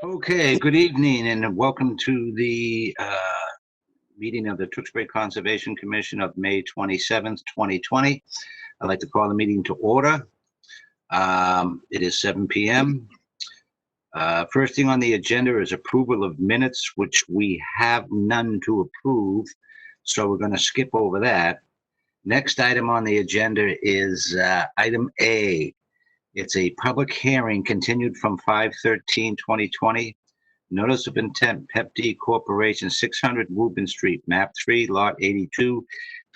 Okay, good evening and welcome to the meeting of the Tewksbury Conservation Commission of May 27th, 2020. I'd like to call the meeting to order. It is 7 p.m. First thing on the agenda is approval of minutes, which we have none to approve, so we're going to skip over that. Next item on the agenda is item A. It's a public hearing continued from 5/13/2020. Notice of intent, Pep-D Corporation, 600 Woburn Street, map 3, lot 82,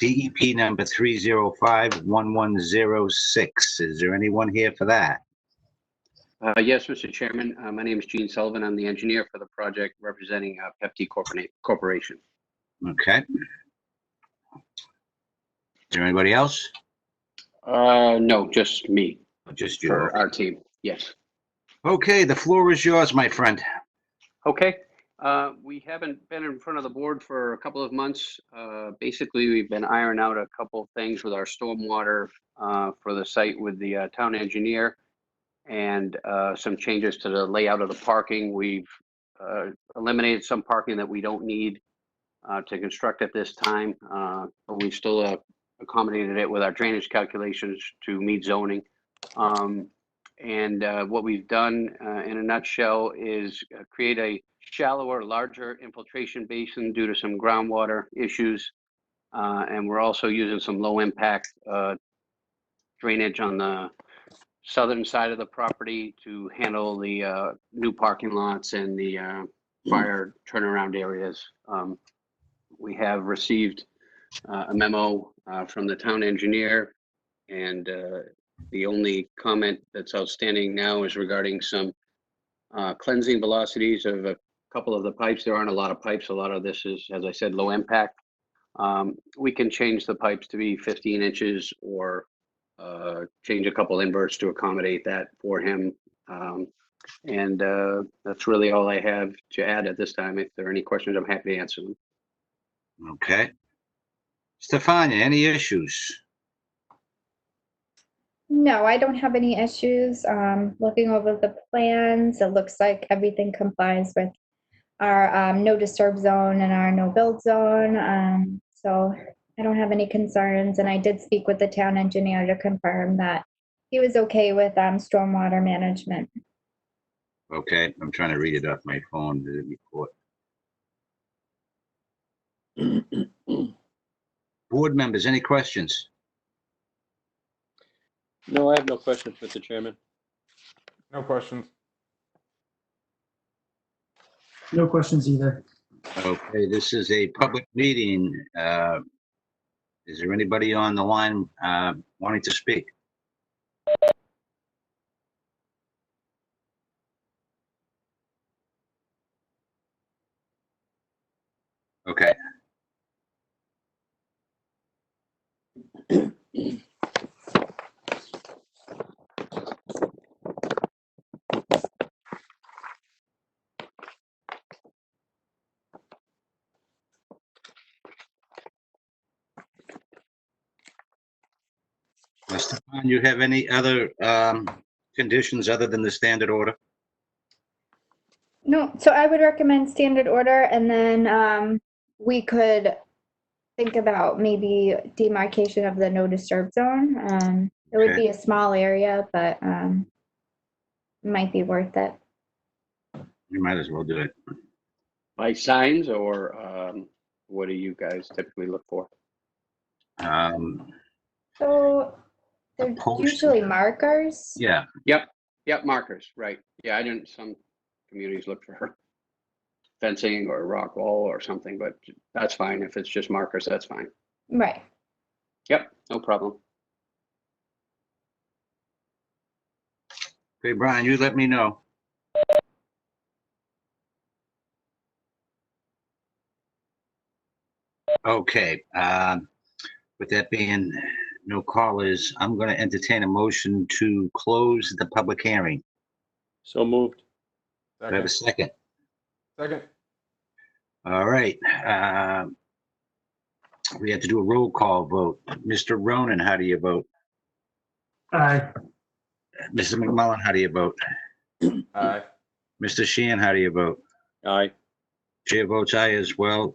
DEP number 3051106. Is there anyone here for that? Yes, Mr. Chairman. My name is Gene Sullivan. I'm the engineer for the project representing Pep-D Corporation. Okay. Is there anybody else? No, just me. Just you. For our team, yes. Okay, the floor is yours, my friend. Okay. We haven't been in front of the board for a couple of months. Basically, we've been ironing out a couple of things with our stormwater for the site with the town engineer and some changes to the layout of the parking. We've eliminated some parking that we don't need to construct at this time, but we still accommodated it with our drainage calculations to meet zoning. What we've done in a nutshell is create a shallower, larger infiltration basin due to some groundwater issues. And we're also using some low impact drainage on the southern side of the property to handle the new parking lots and the fire turnaround areas. We have received a memo from the town engineer, and the only comment that's outstanding now is regarding some cleansing velocities of a couple of the pipes. There aren't a lot of pipes. A lot of this is, as I said, low impact. We can change the pipes to be 15 inches or change a couple inverts to accommodate that for him. That's really all I have to add at this time. If there are any questions, I'm happy to answer them. Okay. Stefania, any issues? No, I don't have any issues. Looking over the plans, it looks like everything complies with our no disturb zone and our no build zone. So I don't have any concerns. And I did speak with the town engineer to confirm that he was okay with stormwater management. Okay, I'm trying to read it off my phone, the report. Board members, any questions? No, I have no questions, Mr. Chairman. No questions. No questions either. Okay, this is a public meeting. Is there anybody on the line wanting to speak? Okay. Stefan, you have any other conditions other than the standard order? No, so I would recommend standard order, and then we could think about maybe demarcation of the no disturb zone. It would be a small area, but it might be worth it. You might as well do it. By signs, or what do you guys typically look for? So they're usually markers. Yeah. Yep, markers, right. Yeah, I didn't, some communities look for fencing or rock wall or something, but that's fine. If it's just markers, that's fine. Right. Yep, no problem. Okay, Brian, you let me know. Okay, with that being no callers, I'm going to entertain a motion to close the public hearing. So moved. Do I have a second? Second. All right. We have to do a roll call vote. Mr. Ronan, how do you vote? Aye. Mr. McMullen, how do you vote? Aye. Mr. Sheehan, how do you vote? Aye. Chair votes aye as well.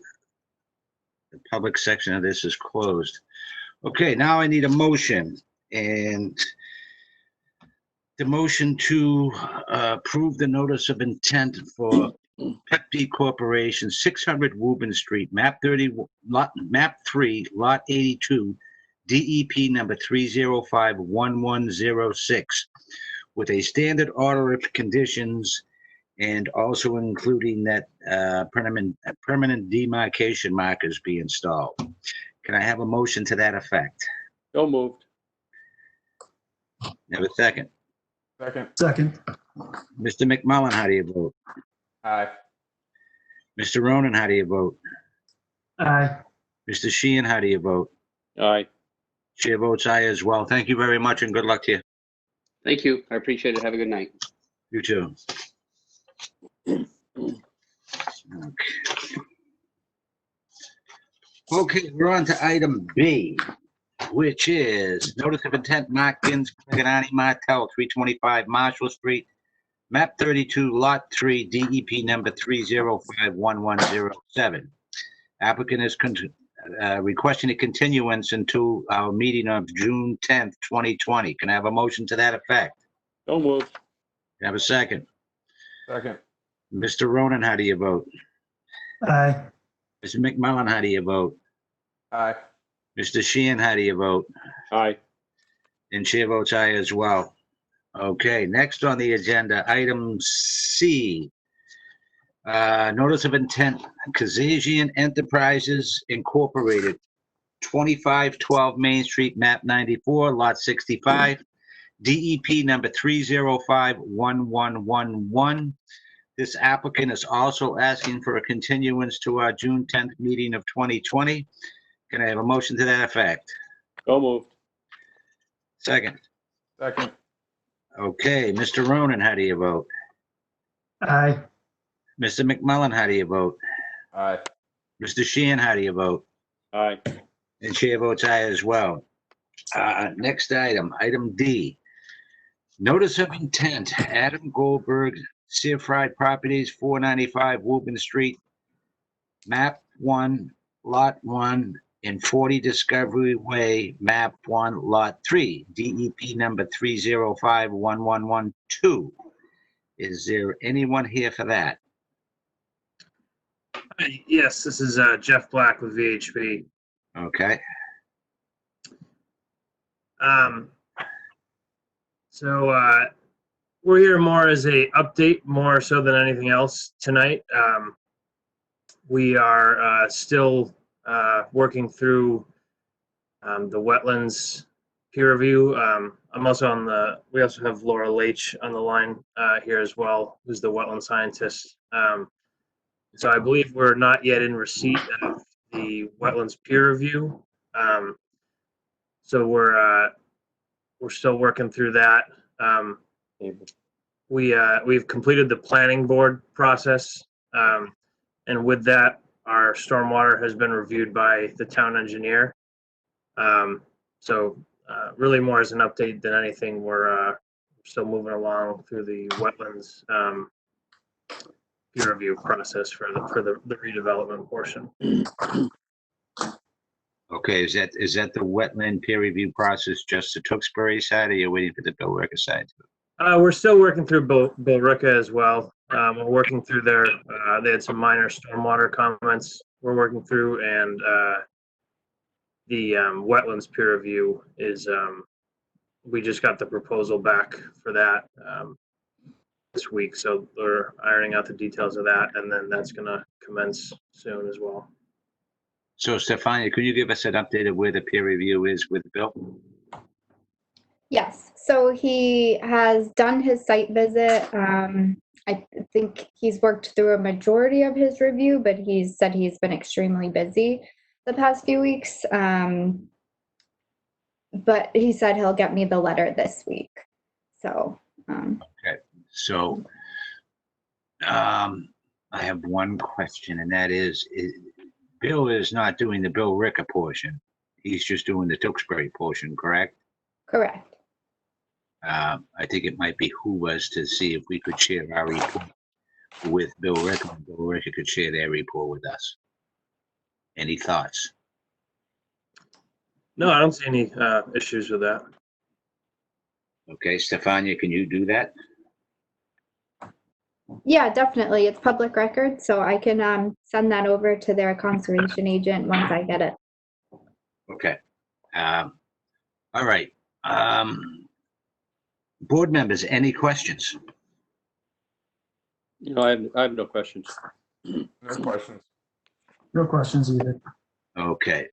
The public section of this is closed. Okay, now I need a motion, and the motion to approve the notice of intent for Pepsi Corporation, 600 Woburn Street, map 3, lot 82, DEP number 3051106, with a standard order of conditions, and also including that permanent demarcation markers be installed. Can I have a motion to that effect? So moved. Have a second. Second. Second. Mr. McMullen, how do you vote? Aye. Mr. Ronan, how do you vote? Aye. Mr. Sheehan, how do you vote? Aye. Chair votes aye as well. Thank you very much and good luck to you. Thank you. I appreciate it. Have a good night. You too. Okay, we're on to item B, which is notice of intent Mark Gins, Paganani Martel, 325 Marshall Street, map 32, lot 3, DEP number 3051107. Applicant is requesting a continuance until our meeting of June 10th, 2020. Can I have a motion to that effect? So moved. Can I have a second? Second. Mr. Ronan, how do you vote? Aye. Mr. McMullen, how do you vote? Aye. Mr. Sheehan, how do you vote? Aye. And chair votes aye as well. Okay, next on the agenda, item C. Notice of intent, Kazazian Enterprises Incorporated, 2512 Main Street, map 94, lot 65, DEP number 3051111. This applicant is also asking for a continuance to our June 10th meeting of 2020. Can I have a motion to that effect? So moved. Second. Second. Okay, Mr. Ronan, how do you vote? Aye. Mr. McMullen, how do you vote? Aye. Mr. Sheehan, how do you vote? Aye. And chair votes aye as well. Next item, item D. Notice of intent, Adam Goldberg, Sear Fried Properties, 495 Woburn Street, map 1, lot 1, and 40 Discovery Way, map 1, lot 3, DEP number 3051112. Is there anyone here for that? Yes, this is Jeff Black with VHB. Okay, So we're here more as a update, more so than anything else tonight. We are still working through the wetlands peer review. I'm also on we also have Laura Leach on the line here as well, who's the wetland scientist. So I believe we're not yet in receipt of the wetlands peer review. So we're still working through that. We've completed the planning board process, and with that, our stormwater has been reviewed by the town engineer. So really more as an update than anything, we're still moving along through the wetlands peer review process for the redevelopment portion. okay, is that the wetland peer review process just the Tewksbury side, or are you waiting for the Bill Ricker side? We're still working through Bill Ricker as well. We're working through they had some minor stormwater comments we're working through, and the wetlands peer review is, we just got the proposal back for that this week. So we're ironing out the details of that, and then that's gonna commence soon as well. So Stefania, could you give us an update of where the peer review is with Bill? Yes, so he has done his site visit. I think he's worked through a majority of his review, but he's said he's been extremely busy the past few weeks. But he said he'll get me the letter this week. So. Okay, so I have one question, and that is Bill is not doing the Bill Ricker portion. He's just doing the Tewksbury portion, correct? Correct. I think it might behoove us to see if we could share our report with Bill Ricker. Bill Ricker could share their report with us. Any thoughts? No, I don't see any issues with that. Okay, Stefania, can you do that? Yeah, definitely. It's public record, so I can send that over to their conservation agent once I get it. Okay. All right. Board members, any questions? I have no questions. No questions. No questions either. Okay.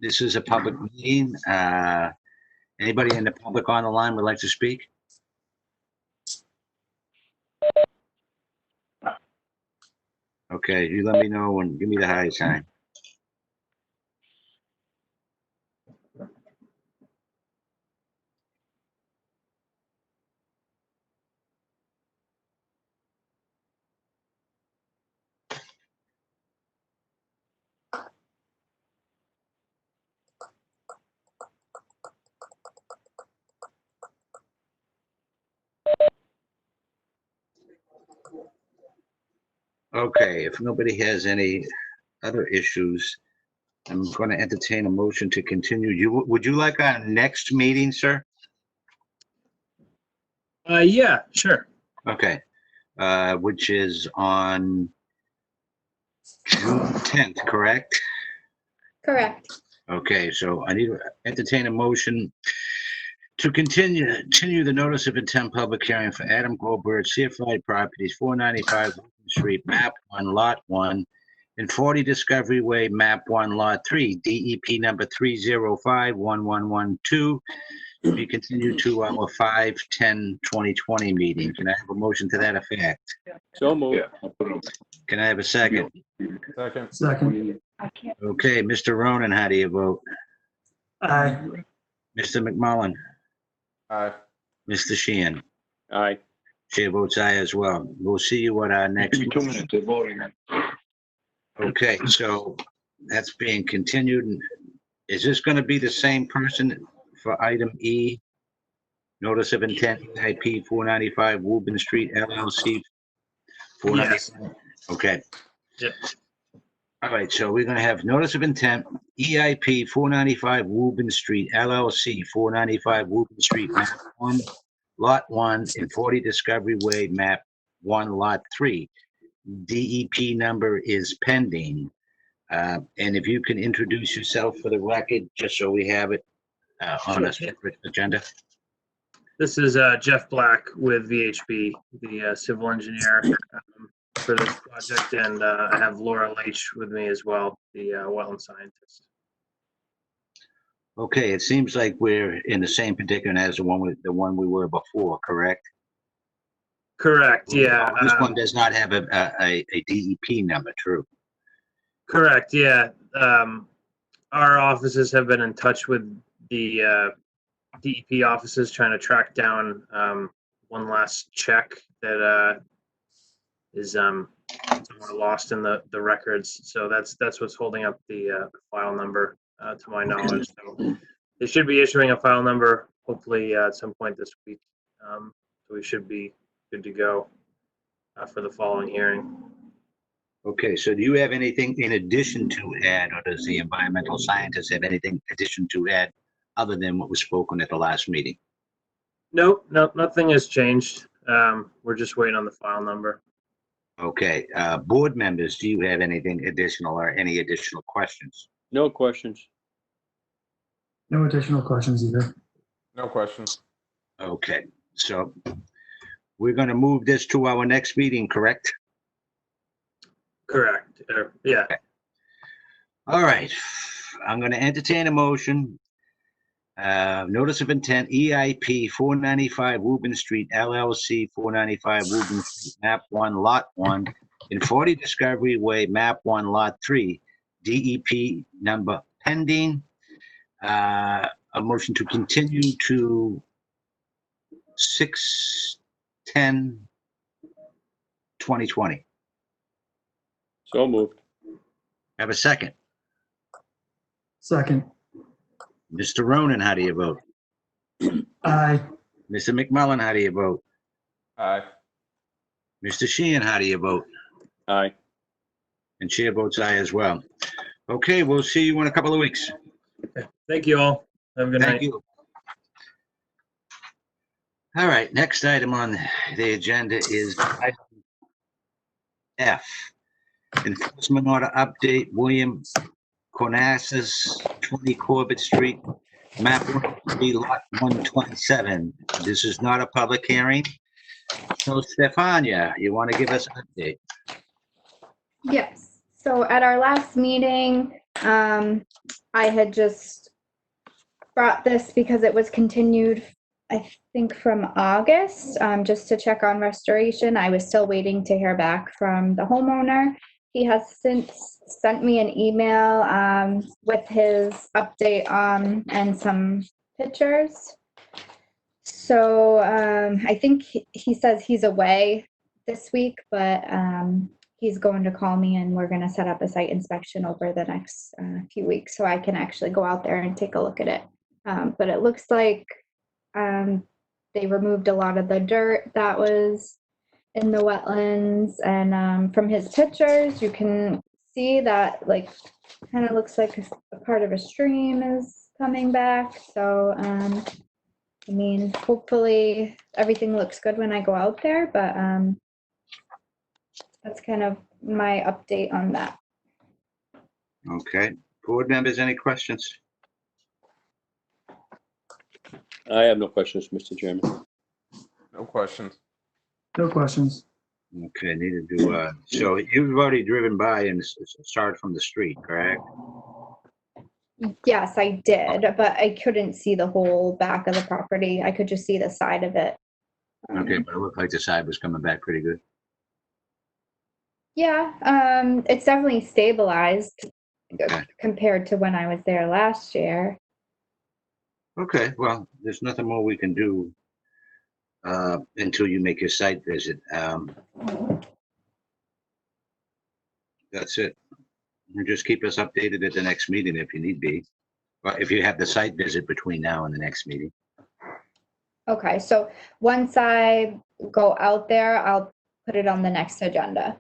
This is a public meeting. Anybody in the public on the line would like to speak? Okay, you let me know and give me the high sign. Okay, if nobody has any other issues, I'm going to entertain a motion to continue. Would you like our next meeting, sir? Yeah, sure. Okay, which is on June 10th, correct? Correct. Okay, so I need to entertain a motion to continue the notice of intent public hearing for Adam Goldberg, CFI Properties, 495 Wilson Street, map 1, lot 1, and 40 Discovery Way, map 1, lot 3, DEP number 3051112, to be continued to our 5/10/2020 meeting. Can I have a motion to that effect? So moved. Can I have a second? Second. Second. Okay, Mr. Ronan, how do you vote? Aye. Mr. McMullen? Aye. Mr. Sheehan? Aye. Chair votes aye as well. We'll see you at our next. 2 minutes of voting. Okay, so that's being continued. Is this going to be the same person for item E? Notice of intent, IP 495 Woburn Street LLC. 495. Okay. Yep. All right, so we're going to have notice of intent, EIP 495 Woburn Street LLC, 495 Woburn Street, map 1, lot 1, and 40 Discovery Way, map 1, lot 3. DEP number is pending. And if you can introduce yourself for the record, just so we have it on a separate agenda. This is Jeff Black with VHB, the civil engineer for this project, and I have Laura Leach with me as well, the wetland scientist. Okay, it seems like we're in the same predicament as the one we were before, correct? Correct, yeah. This one does not have a DEP number, true? Correct, yeah. Our offices have been in touch with the DEP offices trying to track down one last check that is somewhere lost in the records. So that's what's holding up the file number to my knowledge. So they should be issuing a file number hopefully at some point this week. So we should be good to go for the following hearing. Okay, so do you have anything in addition to add, or does the environmental scientist have anything in addition to add other than what was spoken at the last meeting? Nope, nothing has changed. We're just waiting on the file number. Okay, board members, do you have anything additional or any additional questions? No questions. No additional questions either. No questions. Okay, so we're going to move this to our next meeting, correct? Correct. Yeah. All right, I'm going to entertain a motion. Notice of intent, EIP 495 Woburn Street LLC, 495 Woburn Street, map 1, lot 1, and 40 Discovery Way, map 1, lot 3, DEP number pending. A motion to continue to 6/10/2020. So moved. Have a second. Second. Mr. Ronan, how do you vote? Aye. Mr. McMullen, how do you vote? Aye. Mr. Sheehan, how do you vote? Aye. And chair votes aye as well. Okay, we'll see you in a couple of weeks. Thank you all. Have a good Thank night. you. All right, next item on the agenda is item F. Enforcement order update, William Cornassus, 20 Corbett Street, map 103, lot 127. This is not a public hearing. So Stefania, you want to give us an update? Yes, so at our last meeting, I had just brought this because it was continued, I think from August, just to check on restoration. I was still waiting to hear back from the homeowner. He has since sent me an email with his update and some pictures. So I think he says he's away this week, but he's going to call me and we're going to set up a site inspection over the next few weeks so I can actually go out there and take a look at it. But it looks like they removed a lot of the dirt that was in the wetlands, and from his pictures you can see that like kind of looks like a part of a stream is coming back. So I mean, hopefully everything looks good when I go out there, but that's kind of my update on that. Okay, board members, any questions? I have no questions, Mr. Chairman. No questions. No questions. Okay, neither do, so you've already driven by and started from the street, correct? Yes, I did, but I couldn't see the whole back of the property. I could just see the side of it. Okay, but it looked like the side was coming back pretty good. Yeah, it's definitely stabilized Okay. compared to when I was there last year. Okay, well, there's nothing more we can do until you make your site visit. That's it. You just keep us updated at the next meeting if you need be. But if you have the site visit between now and the next meeting. Okay, so once I go out there, I'll put it on the next agenda.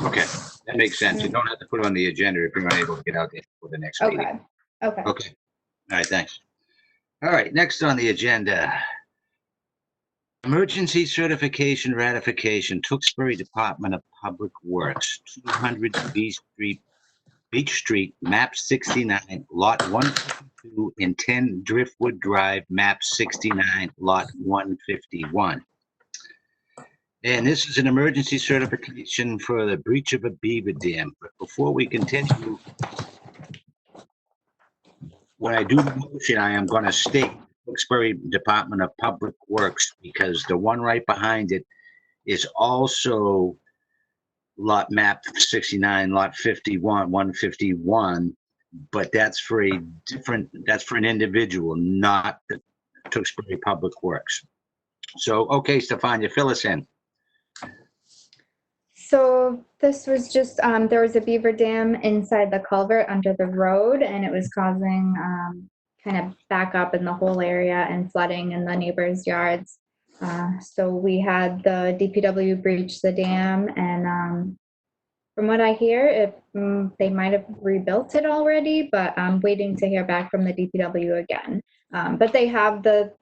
Okay, that makes sense. You don't have to put it on the agenda if you're not able to get out there for the next meeting. Okay, okay. Okay. All right, thanks. All right, next on the agenda. Emergency certification ratification, Tewksbury Department of Public Works, 200 Beach Street, map 69, lot 152, and 10 Driftwood Drive, map 69, lot 151. And this is an emergency certification for the breach of a beaver dam. But before we continue, when I do the motion, I am going to state Tewksbury Department of Public Works because the one right behind it is also lot map 69, lot 51, 151, but that's for an individual, not the Tewksbury Public Works. So, okay, Stefania, fill us in. So this was just, there was a beaver dam inside the culvert under the road, and it was causing kind of backup in the whole area and flooding in the neighbors' yards. So we had the DPW breach the dam, and from what I hear, they might have rebuilt it already, but I'm waiting to hear back from the DPW again. But they have the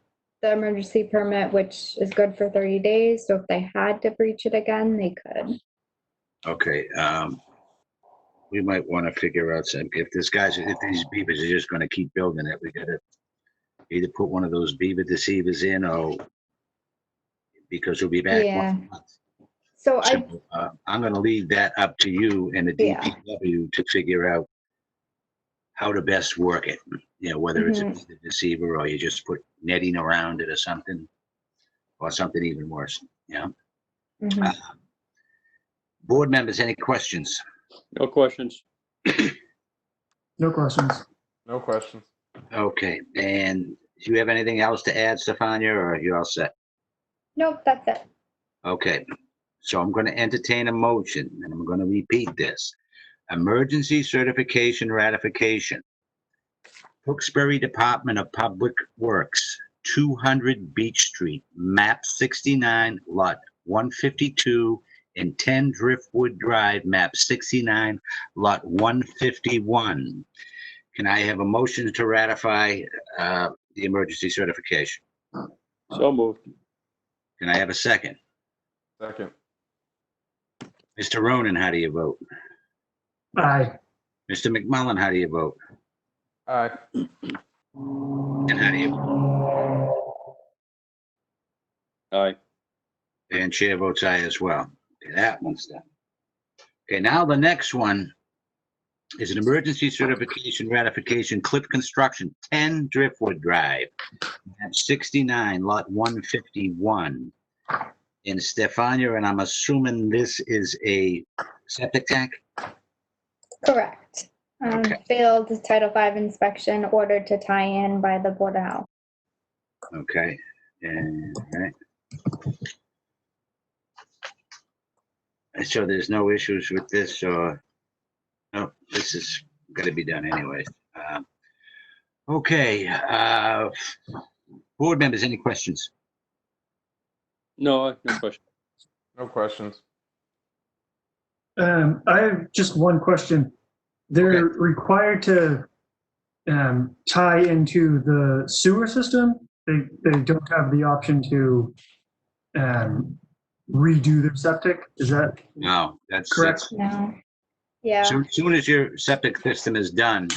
emergency permit, which is good for 30 days. So if they had to breach it again, they could. Okay, we might want to figure out some, if these beavers are just going to keep building it, we got to either put one of those beaver deceivers in or because we'll be back. Yeah. Once a month. So I'm going to leave that up to you and the Yeah. DPW to figure out how to best work it. You know, whether it's a deceiver or you just put netting around it or something even worse. Yeah. mhm. Board members, any questions? No questions. No questions. No questions. Okay, and do you have anything else to add, Stefania, or are you all set? Nope, that's it. Okay, so I'm going to entertain a motion, and I'm going to repeat this. Emergency certification ratification. Tewksbury Department of Public Works, 200 Beach Street, map 69, lot 152, in 10 Driftwood Drive, map 69, lot 151. Can I have a motion to ratify the emergency certification? So moved. Can I have a second? Second. Mr. Ronan, how do you vote? Aye. Mr. McMullen, how do you vote? Aye. And how do you vote? Aye. And chair votes aye as well. Okay, that one's done. Okay, now the next one is an emergency certification ratification, Cliff Construction, 10 Driftwood Drive, map 69, lot 151. In Stefania, and I'm assuming this is a septic tank? Correct. Okay. Failed Title V inspection ordered to tie in by the Board of Health. Okay, and, all right. So there's no issues with this, or, no, this is gonna be done anyway. Okay, board members, any questions? No, no question. No questions. I have just one question. They're required to tie into the sewer system. They don't have the option to redo their septic. Is that No, that's correct? No. Yeah. So as soon as your septic system is done,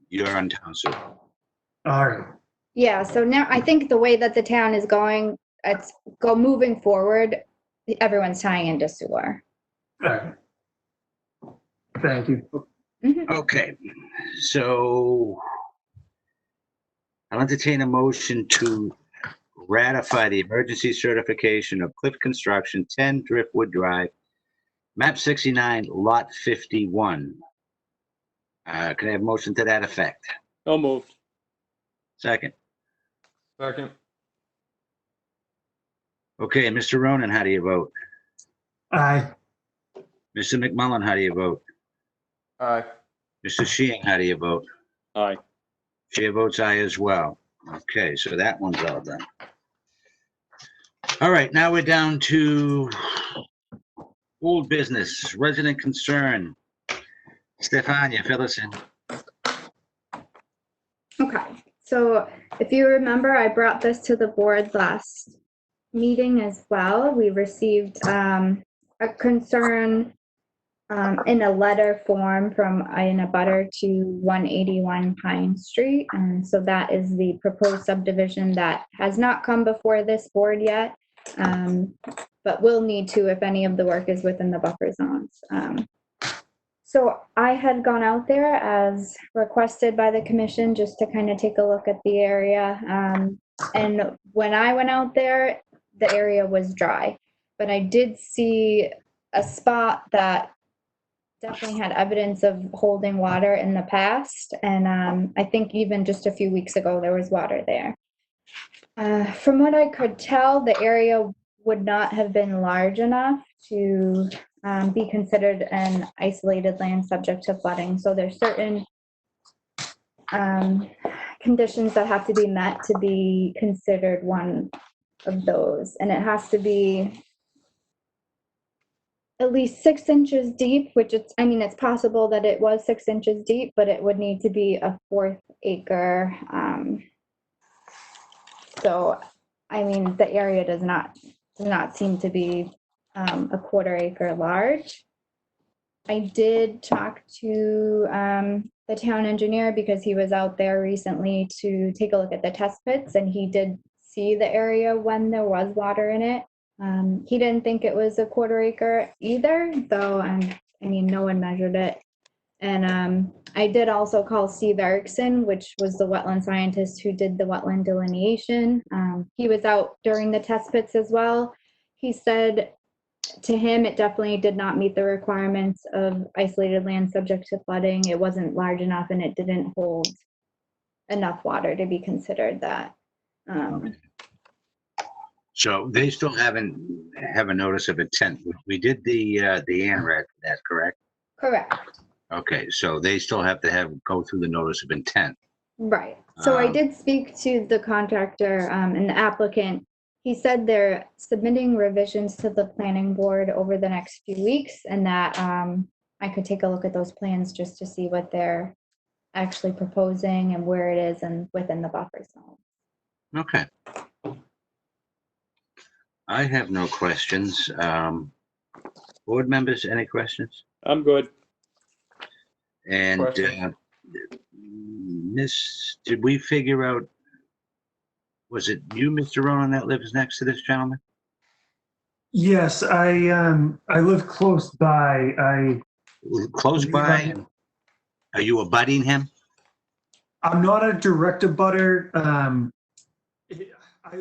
you're on town sewer. All right. Yeah, so now I think the way that the town is going, moving forward, everyone's tying into sewer. All right. Thank you. Mhm. Okay, so I'll entertain a motion to ratify the emergency certification of Cliff Construction, 10 Driftwood Drive, map 69, lot 51. Can I have a motion to that effect? So moved. Second. Second. Okay, Mr. Ronan, how do you vote? Aye. Mr. McMullen, how do you vote? Aye. Mr. Sheehan, how do you vote? Aye. Chair votes aye as well. Okay, so that one's all done. All right, now we're down to old business, resident concern. Stefania, fill us in. Okay, so if you remember, I brought this to the board last meeting as well. We received a concern in a letter form from in a butter to 181 Pine Street. And so that is the proposed subdivision that has not come before this board yet, but will need to if any of the work is within the buffer zones. So I had gone out there as requested by the commission just to kind of take a look at the area. And when I went out there, the area was dry, but I did see a spot that definitely had evidence of holding water in the past. And I think even just a few weeks ago, there was water there. From what I could tell, the area would not have been large enough to be considered an isolated land subject to flooding. So there's certain conditions that have to be met to be considered one of those. And it has to be at least 6 inches deep, which it's possible that it was 6 inches deep, but it would need to be a 1/4 acre. So, the area does not seem to be a 1/4 acre large. I did talk to the town engineer because he was out there recently to take a look at the test pits, and he did see the area when there was water in it. He didn't think it was a 1/4 acre either, though, no one measured it. And I did also call Steve Erickson, which was the wetland scientist who did the wetland delineation. He was out during the test pits as well. He said to him, it definitely did not meet the requirements of isolated land subject to flooding. It wasn't large enough and it didn't hold enough water to be considered that. So they still haven't have a notice of intent. We did the ANRAD, that's correct? Correct. Okay, so they still have to go through the notice of intent. Right. So I did speak to the contractor and the applicant He said they're submitting revisions to the planning board over the next few weeks and that I could take a look at those plans just to see what they're actually proposing and where it is and within the buffer zone. Okay. I have no questions. Board members, any questions? I'm good. And Question. did we figure out, was it you, Mr. Ronan, that lives next to this gentleman? Yes, I live close by. Close by? Are you abutting him? I'm not a direct abutter.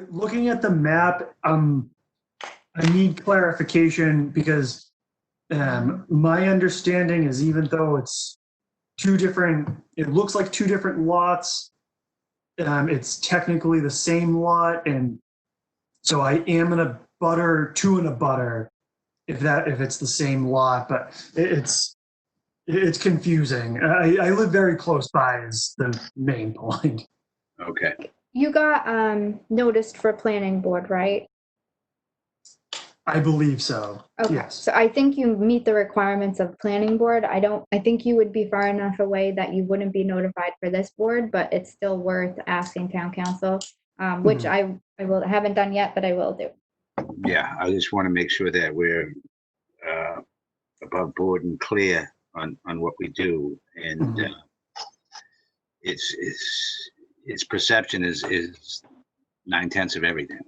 Looking at the map, I need clarification because my understanding is even though it's it looks like two different lots, it's technically the same lot, and so I am an abutter to an abutter if it's the same lot, but it's confusing. I live very close by is the main point. Okay. You got noticed for planning board, right? I believe so. Okay, Yes. so I think you meet the requirements of planning board. I think you would be far enough away that you wouldn't be notified for this board, but it's still worth asking town council, which I haven't done yet, but I will do. Yeah, I just want to make sure that we're above board and clear on what we do. And its perception is 9/10 of everything.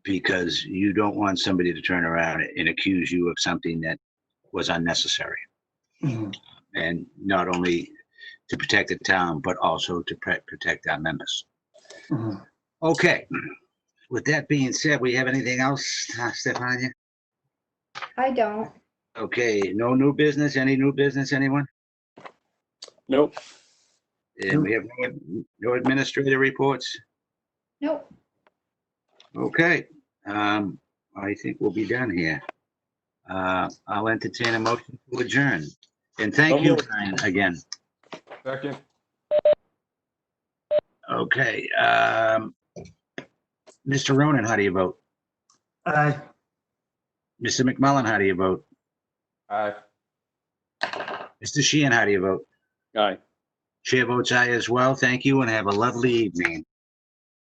Because you don't want somebody to turn around and accuse you of something that was unnecessary. And not only to protect the town, but also to protect our members. Okay. With that being said, we have anything else, Stefania? I don't. Okay, no new business? Any new business, anyone? Nope. And we have no administrator reports? Nope. Okay, I think we'll be done here. I'll entertain a motion to adjourn. And thank you, Ryan, again. Second. Okay, Mr. Ronan, how do you vote? Aye. Mr. McMullen, how do you vote? Aye. Mr. Sheehan, how do you vote? Aye. Chair votes aye as well. Thank you and have a lovely evening.